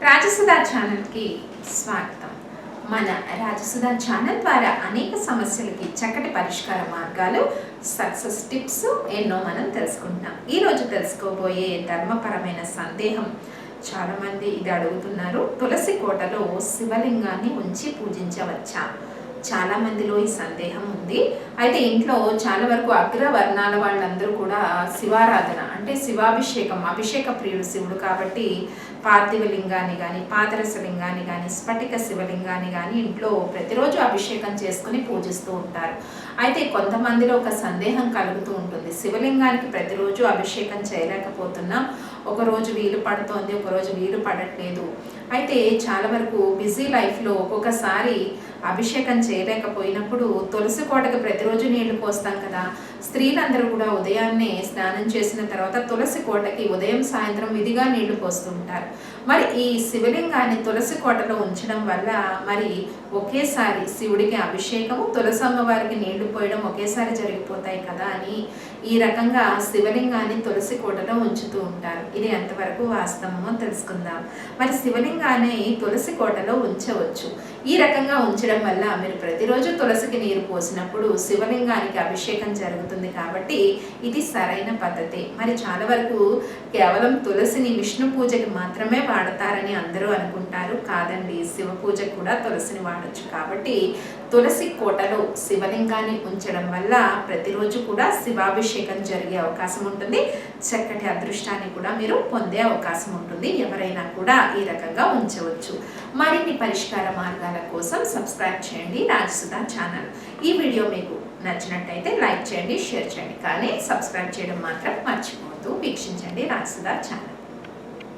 రాజసుధా ఛానల్కి స్వాగతం. మన రాజసుధా ఛానల్ ద్వారా అనేక సమస్యలకి చక్కటి పరిష్కార మార్గాలు, సక్సెస్ టిప్స్ ఎన్నో మనం తెలుసుకుంటాం. ఈరోజు తెలుసుకోబోయే ధర్మపరమైన సందేహం, చాలామంది ఇది అడుగుతున్నారు. తులసి కోటలో శివలింగాన్ని ఉంచి పూజించవచ్చా? చాలా మందిలో ఈ సందేహం ఉంది. అయితే ఇంట్లో చాలా వరకు అగ్రవర్ణాల వాళ్ళందరూ కూడా శివారాధన అంటే శివాభిషేకం, అభిషేక ప్రియుడు శివుడు కాబట్టి పార్థివ లింగాన్ని కానీ, పాదరస లింగాన్ని కానీ, స్ఫటిక శివలింగాన్ని కానీ ఇంట్లో ప్రతిరోజు అభిషేకం చేసుకుని పూజిస్తూ ఉంటారు. అయితే కొంతమందిలో ఒక సందేహం కలుగుతూ ఉంటుంది. శివలింగానికి ప్రతిరోజు అభిషేకం చేయలేకపోతున్నాం, ఒకరోజు వీలు పడుతోంది, ఒకరోజు వీలు పడట్లేదు. అయితే చాలా వరకు బిజీ లైఫ్లో ఒక్కొక్కసారి అభిషేకం చేయలేకపోయినప్పుడు తులసి కోటకు ప్రతిరోజు నీళ్లు పోస్తాం కదా. స్త్రీలందరూ కూడా ఉదయాన్నే స్నానం చేసిన తర్వాత తులసి కోటకి ఉదయం సాయంత్రం విధిగా నీళ్లు పోస్తూ ఉంటారు. మరి ఈ శివలింగాన్ని తులసి కోటలో ఉంచడం వల్ల మరి ఒకేసారి శివుడికి అభిషేకము, తులసి అమ్మవారికి నీళ్లు పోయడం ఒకేసారి జరిగిపోతాయి కదా అని ఈ రకంగా శివలింగాన్ని తులసి కోటలో ఉంచుతూ ఉంటారు. ఇది ఎంతవరకు వాస్తవమో తెలుసుకుందాం. మరి శివలింగాన్ని తులసి కోటలో ఉంచవచ్చు. ఈ రకంగా ఉంచడం వల్ల మీరు ప్రతిరోజు తులసికి నీరు పోసినప్పుడు శివలింగానికి అభిషేకం జరుగుతుంది కాబట్టి ఇది సరైన పద్ధతి. మరి చాలా వరకు కేవలం తులసిని విష్ణు పూజకి మాత్రమే వాడతారని అందరూ అనుకుంటారు. కాదండి, శివ పూజకు కూడా తులసిని వాడచ్చు. కాబట్టి తులసి కోటలో శివలింగాన్ని ఉంచడం వల్ల ప్రతిరోజు కూడా శివాభిషేకం జరిగే అవకాశం ఉంటుంది. చక్కటి అదృష్టాన్ని కూడా మీరు పొందే అవకాశం ఉంటుంది. ఎవరైనా కూడా ఈ రకంగా ఉంచవచ్చు. మరిన్ని పరిష్కార మార్గాల కోసం సబ్స్క్రైబ్ చేయండి రాజసుధా ఛానల్. ఈ వీడియో మీకు నచ్చినట్టయితే లైక్ చేయండి, షేర్ చేయండి, కానీ సబ్స్క్రైబ్ చేయడం మాత్రం మర్చిపోవద్దు. వీక్షించండి రాజసుధా ఛానల్.